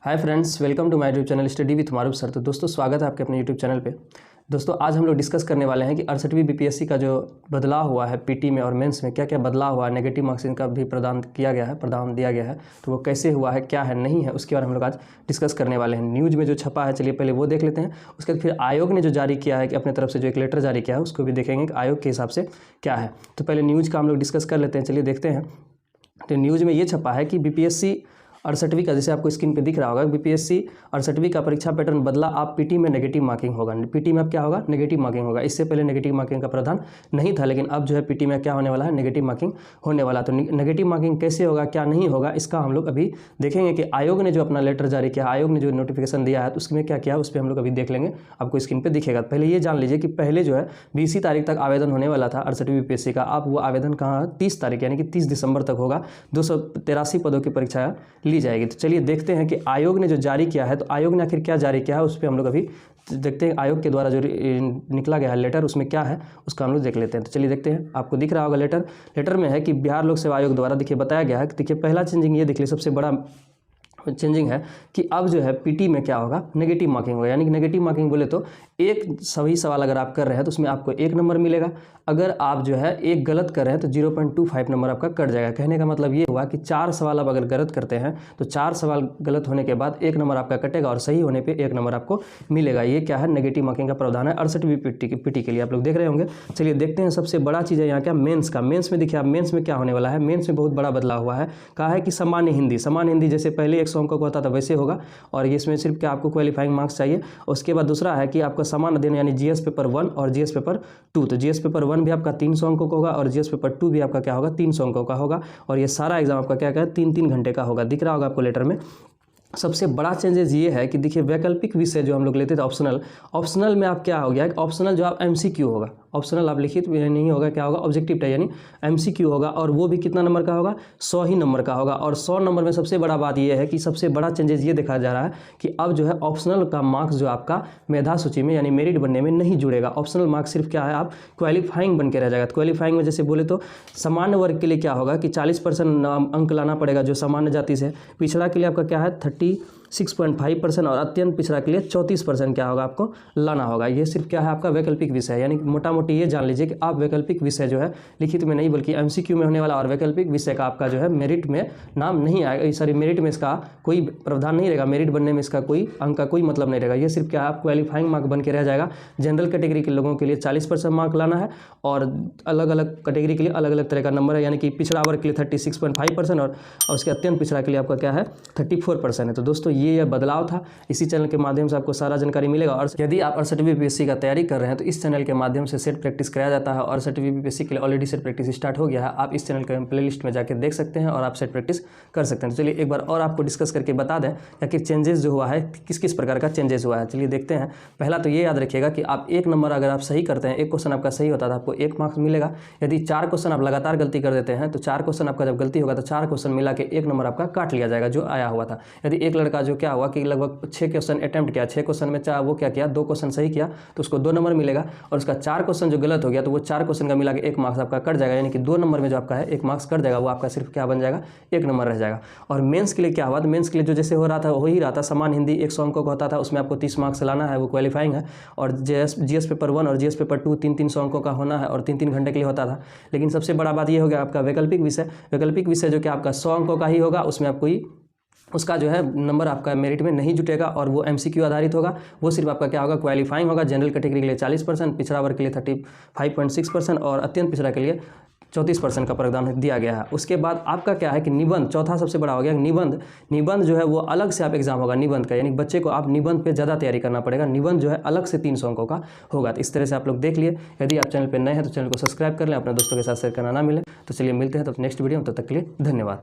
Hi friends, welcome to my YouTube channel study with Maroof sir. तो दोस्तों स्वागत है आपके अपने यूट्यूब चैनल पे। दोस्तों आज हम लोग डिस्कस करने वाले हैं कि 68वीं बीपीएससी का जो बदलाव हुआ है पीटी में और मेंस में, क्या क्या बदलाव हुआ है, नेगेटिव मार्क्सिंग का भी प्रदान दिया गया है, तो वो कैसे हुआ है, क्या है, नहीं है, उसके बारे में हम लोग आज डिस्कस करने वाले हैं। न्यूज़ में जो छपा है, चलिए पहले वो देख लेते हैं। उसके बाद फिर आयोग ने जो जारी किया है कि अपने तरफ से जो एक लेटर जारी किया है उसको भी देखेंगे कि आयोग के हिसाब से क्या है। तो पहले न्यूज़ का हम लोग डिस्कस कर लेते हैं, चलिए देखते हैं। तो न्यूज़ में ये छपा है कि बीपीएससी 68वीं का, जैसे आपको स्क्रीन पे दिख रहा होगा, बीपीएससी 68वीं का परीक्षा पैटर्न बदला। आप पीटी में नेगेटिव मार्किंग होगा, पीटी में अब क्या होगा, नेगेटिव मार्किंग होगा। इससे पहले नेगेटिव मार्किंग का प्रावधान नहीं था, लेकिन अब जो है पीटी में क्या होने वाला है, नेगेटिव मार्किंग होने वाला। तो नेगेटिव मार्किंग कैसे होगा, क्या नहीं होगा, इसका हम लोग अभी देखेंगे कि आयोग ने जो अपना लेटर जारी किया, आयोग ने जो नोटिफिकेशन दिया है तो उसमें क्या किया, उस पर हम लोग अभी देख लेंगे, आपको स्क्रीन पर दिखेगा। पहले ये जान लीजिए कि पहले जो है 20 तारीख तक आवेदन होने वाला था 68वीं बीपीएससी का। अब वो आवेदन कहाँ, 30 तारीख यानी कि 30 दिसंबर तक होगा। 283 पदों की परीक्षा ली जाएगी। तो चलिए देखते हैं कि आयोग ने जो जारी किया है, तो आयोग ने आखिर क्या जारी किया है उस पर हम लोग अभी देखते हैं। आयोग के द्वारा जो निकला गया है लेटर, उसमें क्या है उसका हम लोग देख लेते हैं। तो चलिए देखते हैं, आपको दिख रहा होगा लेटर में है कि बिहार लोक सेवा आयोग द्वारा देखिए बताया गया है। देखिए पहला चेंजिंग ये देख लीजिए, सबसे बड़ा चेंजिंग है कि अब जो है पीटी में क्या होगा, नेगेटिव मार्किंग होगा। यानी कि नेगेटिव मार्किंग बोले तो एक सही सवाल अगर आप कर रहे हैं तो उसमें आपको 1 नंबर मिलेगा। अगर आप जो है एक गलत कर रहे हैं तो 0.25 नंबर आपका कट जाएगा। कहने का मतलब ये हुआ कि 4 सवाल आप अगर गलत करते हैं तो 4 सवाल गलत होने के बाद 1 नंबर आपका कटेगा और सही होने पर 1 नंबर आपको मिलेगा। ये क्या है, नेगेटिव मार्किंग का प्रावधान है 68वीं पीटी के लिए। आप लोग देख रहे होंगे। चलिए देखते हैं, सबसे बड़ा चीज़ है यहाँ क्या, मेंस का। मेंस में देखिए आप, मेंस में क्या होने वाला है, मेंस में बहुत बड़ा बदलाव हुआ है। कहा है कि सामान्य हिंदी जैसे पहले 100 अंकों का होता था वैसे होगा, और इसमें सिर्फ क्या आपको क्वालिफाइंग मार्क्स चाहिए। उसके बाद दूसरा है कि आपका समान अध्ययन यानी जीएस पेपर 1 और जीएस पेपर 2। तो जीएस पेपर 1 भी आपका 300 अंकों का होगा और जीएस पेपर 2 भी आपका क्या होगा, 300 अंकों का होगा। और ये सारा एग्जाम आपका क्या है, 3-3 घंटे का होगा। दिख रहा होगा आपको लेटर में। सबसे बड़ा चेंजेस ये है कि देखिए वैकल्पिक विषय जो हम लोग लेते थे ऑप्शनल में आप क्या हो गया, ऑप्शनल जो आप एमसीक्यू होगा, ऑप्शनल आप लिखित नहीं होगा, क्या होगा, ऑब्जेक्टिव टाइप यानी एमसीक्यू होगा। और वो भी कितना नंबर का होगा, 100 ही नंबर का होगा। और 100 नंबर में सबसे बड़ा बात ये है कि सबसे बड़ा चेंजेस ये देखा जा रहा है कि अब जो है ऑप्शनल का मार्क्स जो आपका मेधा सूची में यानी मेरिट बनने में नहीं जुड़ेगा। ऑप्शनल मार्क्स सिर्फ क्या है, आप क्वालिफाइंग बन के रह जाएगा। क्वालिफाइंग में जैसे बोले तो सामान्य वर्ग के लिए क्या होगा कि 40% अंक लाना पड़ेगा जो सामान्य जाति से। पिछड़ा के लिए आपका क्या है 36.5% और अत्यंत पिछड़ा के लिए 34% क्या होगा, आपको लाना होगा। ये सिर्फ क्या है, आपका वैकल्पिक विषय है। यानी मोटा मोटी ये जान लीजिए कि आप वैकल्पिक विषय जो है लिखित में नहीं बल्कि एमसीक्यू में होने वाला, और वैकल्पिक विषय का आपका जो है मेरिट में नाम नहीं आएगा। सॉरी, मेरिट में इसका कोई प्रावधान नहीं रहेगा। मेरिट बनने में इसका कोई अंक का कोई मतलब नहीं रहेगा। ये सिर्फ क्या है, आप क्वालिफाइंग मार्क बन के रह जाएगा। जनरल कैटेगरी के लोगों के लिए 40% मार्क लाना है और अलग अलग कैटेगरी के लिए अलग अलग तरह का नंबर है। यानी कि पिछड़ा वर्ग के लिए 36.5% और उसके अत्यंत पिछड़ा के लिए आपका क्या है 34% है। तो दोस्तों ये बदलाव था। इसी चैनल के माध्यम से आपको सारा जानकारी मिलेगा। और यदि आप 68वीं बीपीएससी का तैयारी कर रहे हैं तो इस चैनल के माध्यम से सेट प्रैक्टिस कराया जाता है और 68वीं बीपीएससी के लिए ऑलरेडी सेट प्रैक्टिस स्टार्ट हो गया है। आप इस चैनल के प्लेलिस्ट में जाकर देख सकते हैं और आप सेट प्रैक्टिस कर सकते हैं। तो चलिए एक बार और आपको डिस्कस करके बता दें कि चेंजेस जो हुआ है, किस किस प्रकार का चेंजेस हुआ है। चलिए देखते हैं। पहला तो ये याद रखिएगा कि आप 1 नंबर अगर आप सही करते हैं, एक क्वेश्चन आपका सही होता था, आपको 1 मार्क्स मिलेगा। यदि 4 क्वेश्चन आप लगातार गलती कर देते हैं तो 4 क्वेश्चन आपका जब गलती होगा तो 4 क्वेश्चन मिला के 1 नंबर आपका काट लिया जाएगा जो आया हुआ था। यदि एक लड़का जो क्या हुआ कि लगभग 6 क्वेश्चन अटेम्प्ट किया, 6 क्वेश्चन में वो क्या किया, 2 क्वेश्चन सही किया तो उसको 2 नंबर मिलेगा। और उसका 4 क्वेश्चन जो गलत हो गया तो वो 4 क्वेश्चन का मिला के 1 मार्क्स आपका कट जाएगा। यानी कि 2 नंबर में जो आपका है 1 मार्क्स कट जाएगा, वो आपका सिर्फ क्या बन जाएगा, 1 नंबर रह जाएगा। और मेंस के लिए क्या हुआ, तो मेंस के लिए जो जैसे हो रहा था हो ही रहा था। समान हिंदी 100 अंकों का होता था, उसमें आपको 30 मार्क्स लाना है, वो क्वालिफाइंग है। और जीएस पेपर 1 और जीएस पेपर 2 300 अंकों का होना है और 3-3 घंटे के लिए होता था। लेकिन सबसे बड़ा बात ये हो गया आपका वैकल्पिक विषय जो कि आपका 100 अंकों का ही होगा। उसमें आप कोई उसका जो है नंबर आपका मेरिट में नहीं जुटेगा और वो एमसीक्यू आधारित होगा। वो सिर्फ आपका क्या होगा, क्वालिफाइंग होगा। जनरल कैटेगरी के लिए 40%, पिछड़ा वर्ग के लिए 35.6% और अत्यंत पिछड़ा के लिए 34% का प्रावधान दिया गया है। उसके बाद आपका क्या है कि निबंध, चौथा सबसे बड़ा हो गया निबंध जो है वो अलग से आप एग्जाम होगा निबंध का। यानी बच्चे को आप निबंध पे ज़्यादा तैयारी करना पड़ेगा। निबंध जो है अलग से 300 अंकों का होगा। तो इस तरह से आप लोग देख लिए। यदि आप चैनल पर नए हैं तो चैनल को सब्सक्राइब कर लें, अपने दोस्तों के साथ शेयर करना ना मिले। तो चलिए मिलते हैं तो नेक्स्ट वीडियो में, तब तक के लिए धन्यवाद।